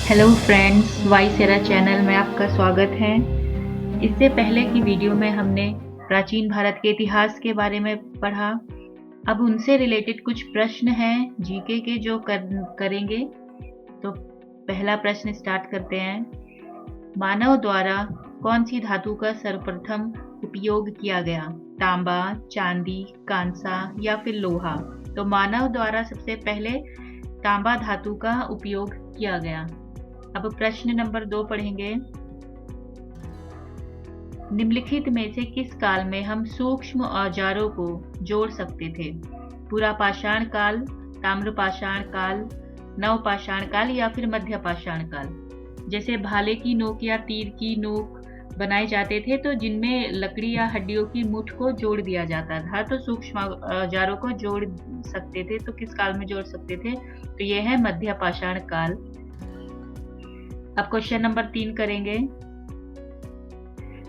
Hello friends, वाईसेरा channel में आपका स्वागत है। इससे पहले की वीडियो में हमने प्राचीन भारत के इतिहास के बारे में पढ़ा। अब उनसे रिलेटेड कुछ प्रश्न हैं जीके के जो करेंगे। तो पहला प्रश्न स्टार्ट करते हैं। मानव द्वारा कौन सी धातु का सर्वप्रथम उपयोग किया गया? तांबा, चांदी, कांसा या फिर लोहा? तो मानव द्वारा सबसे पहले तांबा धातु का उपयोग किया गया। अब प्रश्न नंबर 2 पढ़ेंगे। निम्नलिखित में से किस काल में हम सूक्ष्म औजारों को जोड़ सकते थे? पुरापाषाण काल, ताम्रपाषाण काल, नवपाषाण काल या फिर मध्यपाषाण काल? जैसे भाले की नोक या तीर की नोक बनाए जाते थे, तो जिनमें लकड़ी या हड्डियों की मुठ को जोड़ दिया जाता था, तो सूक्ष्म औजारों को जोड़ सकते थे। तो किस काल में जोड़ सकते थे? तो यह है मध्यपाषाण काल। अब क्वेश्चन नंबर 3 करेंगे।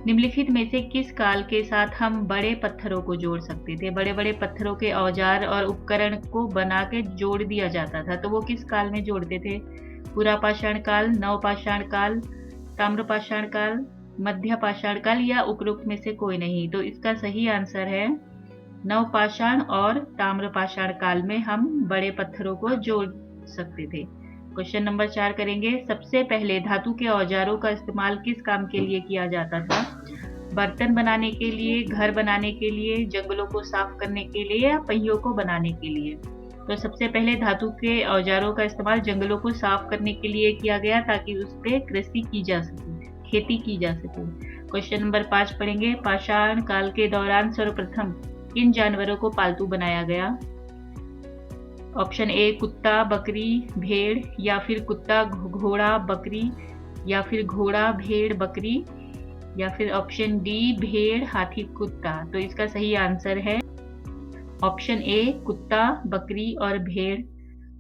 निम्नलिखित में से किस काल के साथ हम बड़े पत्थरों को जोड़ सकते थे? बड़े बड़े पत्थरों के औजार और उपकरण को बना के जोड़ दिया जाता था, तो वो किस काल में जोड़ते थे? पुरापाषाण काल, नवपाषाण काल, ताम्रपाषाण काल, मध्यपाषाण काल या उपरोक्त में से कोई नहीं? तो इसका सही आंसर है नवपाषाण और ताम्रपाषाण काल में हम बड़े पत्थरों को जोड़ सकते थे। क्वेश्चन नंबर 4 करेंगे। सबसे पहले धातु के औजारों का इस्तेमाल किस काम के लिए किया जाता था? बर्तन बनाने के लिए, घर बनाने के लिए, जंगलों को साफ करने के लिए या पहियों को बनाने के लिए? तो सबसे पहले धातु के औजारों का इस्तेमाल जंगलों को साफ करने के लिए किया गया, ताकि उस पर कृषि की जा सके, खेती की जा सके। क्वेश्चन नंबर 5 पढ़ेंगे। पाषाण काल के दौरान सर्वप्रथम किन जानवरों को पालतू बनाया गया? ऑप्शन ए कुत्ता, बकरी, भेड़ या फिर कुत्ता, घोड़ा, बकरी या फिर घोड़ा, भेड़, बकरी या फिर ऑप्शन डी भेड़, हाथी, कुत्ता? तो इसका सही आंसर है ऑप्शन ए कुत्ता, बकरी और भेड़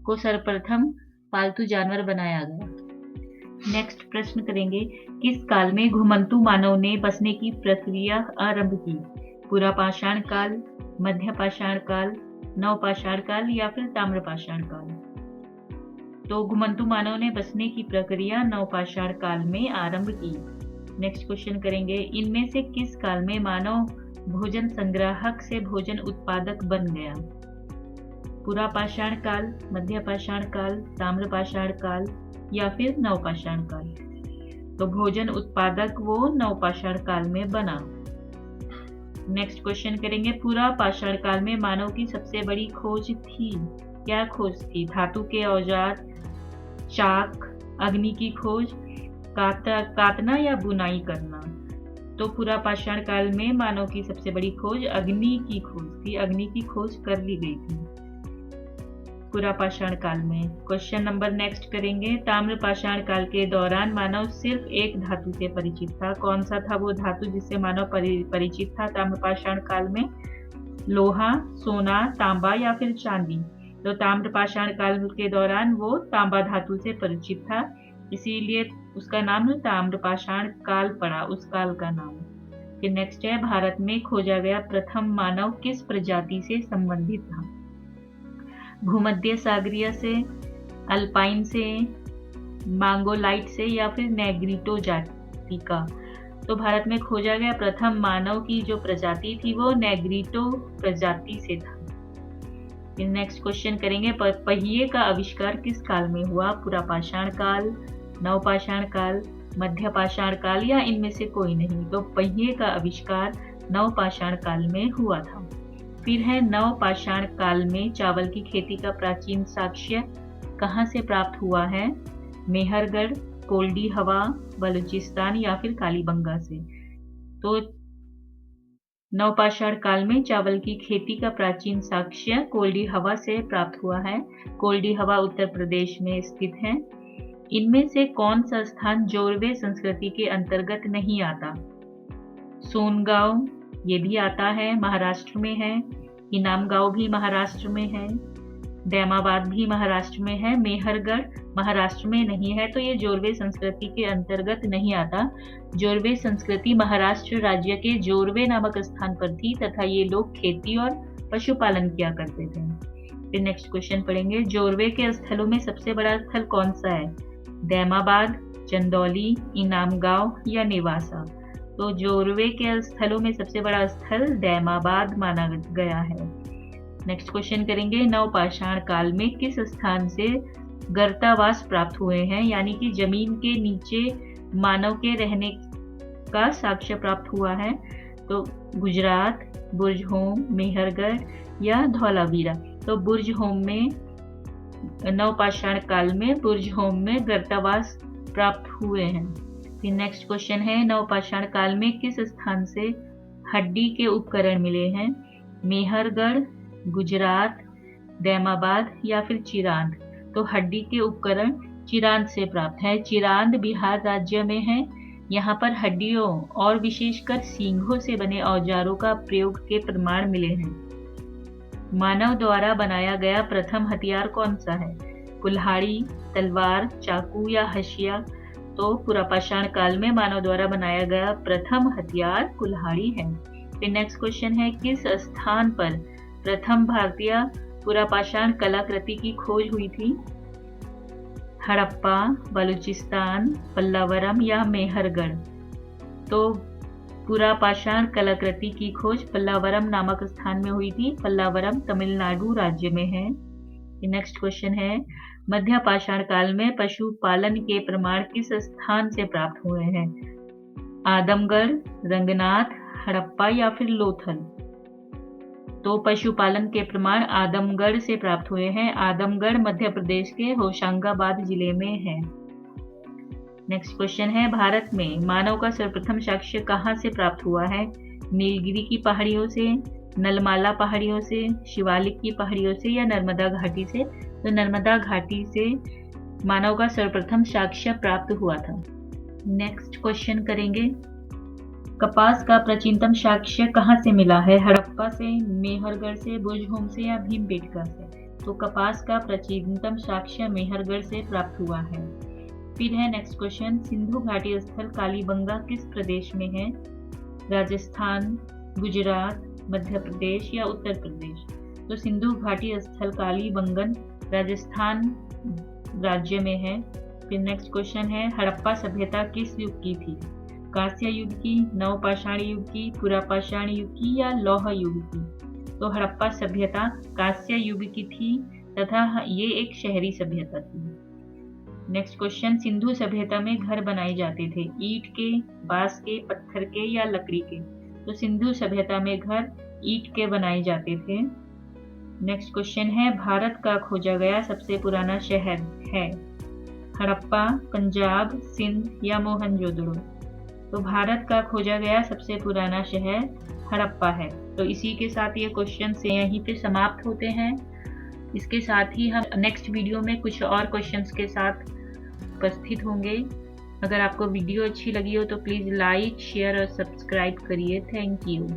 को सर्वप्रथम पालतू जानवर बनाया गया। नेक्स्ट प्रश्न करेंगे। किस काल में घुमंतू मानव ने बसने की प्रक्रिया आरंभ की? पुरापाषाण काल, मध्यपाषाण काल, नवपाषाण काल या फिर ताम्रपाषाण काल? तो घुमंतू मानव ने बसने की प्रक्रिया नवपाषाण काल में आरंभ की। नेक्स्ट क्वेश्चन करेंगे। इनमें से किस काल में मानव भोजन संग्राहक से भोजन उत्पादक बन गया? पुरापाषाण काल, मध्यपाषाण काल, ताम्रपाषाण काल या फिर नवपाषाण काल? तो भोजन उत्पादक वो नवपाषाण काल में बना। नेक्स्ट क्वेश्चन करेंगे। पुरापाषाण काल में मानव की सबसे बड़ी खोज थी? क्या खोज थी? धातु के औजार, चाक, अग्नि की खोज, काटना या बुनाई करना? तो पुरापाषाण काल में मानव की सबसे बड़ी खोज अग्नि की खोज थी। अग्नि की खोज कर ली गई थी पुरापाषाण काल में। क्वेश्चन नंबर नेक्स्ट करेंगे। ताम्रपाषाण काल के दौरान मानव सिर्फ एक धातु से परिचित था। कौन सा था वो धातु जिससे मानव परिचित था ताम्रपाषाण काल में? लोहा, सोना, तांबा या फिर चांदी? तो ताम्रपाषाण काल के दौरान वो तांबा धातु से परिचित था, इसीलिए उसका नाम ताम्रपाषाण काल पड़ा, उस काल का नाम। फिर नेक्स्ट है। भारत में खोजा गया प्रथम मानव किस प्रजाति से संबंधित था? भूमध्य सागरीय से, अल्पाइन से, मांगोलाइट से या फिर नेग्रिटो जाति का? तो भारत में खोजा गया प्रथम मानव की जो प्रजाति थी वो नेग्रिटो प्रजाति से था। फिर नेक्स्ट क्वेश्चन करेंगे। पहिए का आविष्कार किस काल में हुआ? पुरापाषाण काल, नवपाषाण काल, मध्यपाषाण काल या इनमें से कोई नहीं? तो पहिए का आविष्कार नवपाषाण काल में हुआ था। फिर है नवपाषाण काल में चावल की खेती का प्राचीन साक्ष्य कहाँ से प्राप्त हुआ है? मेहरगढ़, कोल्डी हवा, बलूचिस्तान या फिर कालीबंगा से? तो नवपाषाण काल में चावल की खेती का प्राचीन साक्ष्य कोल्डी हवा से प्राप्त हुआ है। कोल्डी हवा उत्तर प्रदेश में स्थित है। इनमें से कौन सा स्थान जोरवे संस्कृति के अंतर्गत नहीं आता? सोनगांव ये भी आता है, महाराष्ट्र में है। इनामगांव भी महाराष्ट्र में है। दैमाबाद भी महाराष्ट्र में है। मेहरगढ़ महाराष्ट्र में नहीं है, तो ये जोरवे संस्कृति के अंतर्गत नहीं आता। जोरवे संस्कृति महाराष्ट्र राज्य के जोरवे नामक स्थान पर थी तथा ये लोग खेती और पशुपालन किया करते थे। फिर नेक्स्ट क्वेश्चन पढ़ेंगे। जोरवे के स्थलों में सबसे बड़ा स्थल कौन सा है? दैमाबाद, चंदौली, इनामगांव या नेवासा। तो जोरवे के स्थलों में सबसे बड़ा स्थल दैमाबाद माना गया है। नेक्स्ट क्वेश्चन करेंगे, नवपाषाण काल में किस स्थान से गर्तावास प्राप्त हुए हैं, यानी कि जमीन के नीचे मानव के रहने का साक्ष्य प्राप्त हुआ है। तो गुजरात, बुर्जहोम, मेहरगढ़ या धौलावीरा। तो बुर्जहोम में नवपाषाण काल में बुर्जहोम में गर्तावास प्राप्त हुए हैं। फिर नेक्स्ट क्वेश्चन है, नवपाषाण काल में किस स्थान से हड्डी के उपकरण मिले हैं, मेहरगढ़, गुजरात, दैमाबाद या फिर चिरांद। तो हड्डी के उपकरण चिरांद से प्राप्त है। चिरांद बिहार राज्य में है। यहाँ पर हड्डियों और विशेषकर सींगों से बने औजारों का प्रयोग के प्रमाण मिले हैं। मानव द्वारा बनाया गया प्रथम हथियार कौन सा है, कुल्हाड़ी, तलवार, चाकू या हशिया। तो पुरापाषाण काल में मानव द्वारा बनाया गया प्रथम हथियार कुल्हाड़ी है। फिर नेक्स्ट क्वेश्चन है, किस स्थान पर प्रथम भारतीय पुरापाषाण कलाकृति की खोज हुई थी, हड़प्पा, बलूचिस्तान, पल्लावरम या मेहरगढ़। तो पुरापाषाण कलाकृति की खोज पल्लावरम नामक स्थान में हुई थी। पल्लावरम तमिलनाडु राज्य में है। नेक्स्ट क्वेश्चन है, मध्य पाषाण काल में पशुपालन के प्रमाण किस स्थान से प्राप्त हुए हैं, आदमगढ़, रंगनाथ, हड़प्पा या फिर लोथल। तो पशुपालन के प्रमाण आदमगढ़ से प्राप्त हुए हैं। आदमगढ़ मध्य प्रदेश के होशंगाबाद जिले में है। नेक्स्ट क्वेश्चन है, भारत में मानव का सर्वप्रथम साक्ष्य कहाँ से प्राप्त हुआ है, नीलगिरी की पहाड़ियों से, नलमाला पहाड़ियों से, शिवालिक की पहाड़ियों से या नर्मदा घाटी से। तो नर्मदा घाटी से मानव का सर्वप्रथम साक्ष्य प्राप्त हुआ था। नेक्स्ट क्वेश्चन करेंगे, कपास का प्राचीनतम साक्ष्य कहाँ से मिला है, हड़प्पा से, मेहरगढ़ से, बुर्जहोम से या भीमबेटका से। तो कपास का प्राचीनतम साक्ष्य मेहरगढ़ से प्राप्त हुआ है। फिर है नेक्स्ट क्वेश्चन, सिंधु घाटी स्थल कालीबंगा किस प्रदेश में है, राजस्थान, गुजरात, मध्य प्रदेश या उत्तर प्रदेश। तो सिंधु घाटी स्थल कालीबंगन राजस्थान राज्य में है। फिर नेक्स्ट क्वेश्चन है, हड़प्पा सभ्यता किस युग की थी, कांस्य युग की, नवपाषाण युग की, पुरापाषाण युग की या लौह युग की। तो हड़प्पा सभ्यता कांस्य युग की थी तथा ये एक शहरी सभ्यता थी। नेक्स्ट क्वेश्चन, सिंधु सभ्यता में घर बनाए जाते थे, ईंट के, बांस के, पत्थर के या लकड़ी के। तो सिंधु सभ्यता में घर ईंट के बनाए जाते थे। नेक्स्ट क्वेश्चन है, भारत का खोजा गया सबसे पुराना शहर है, हड़प्पा, पंजाब, सिंध या मोहनजोदड़ो। तो भारत का खोजा गया सबसे पुराना शहर हड़प्पा है। तो इसी के साथ ये क्वेश्चन यहीं पे समाप्त होते हैं। इसके साथ ही हम नेक्स्ट वीडियो में कुछ और क्वेश्चंस के साथ उपस्थित होंगे। अगर आपको वीडियो अच्छी लगी हो तो प्लीज़ लाइक, शेयर और सब्सक्राइब करिए। Thank you.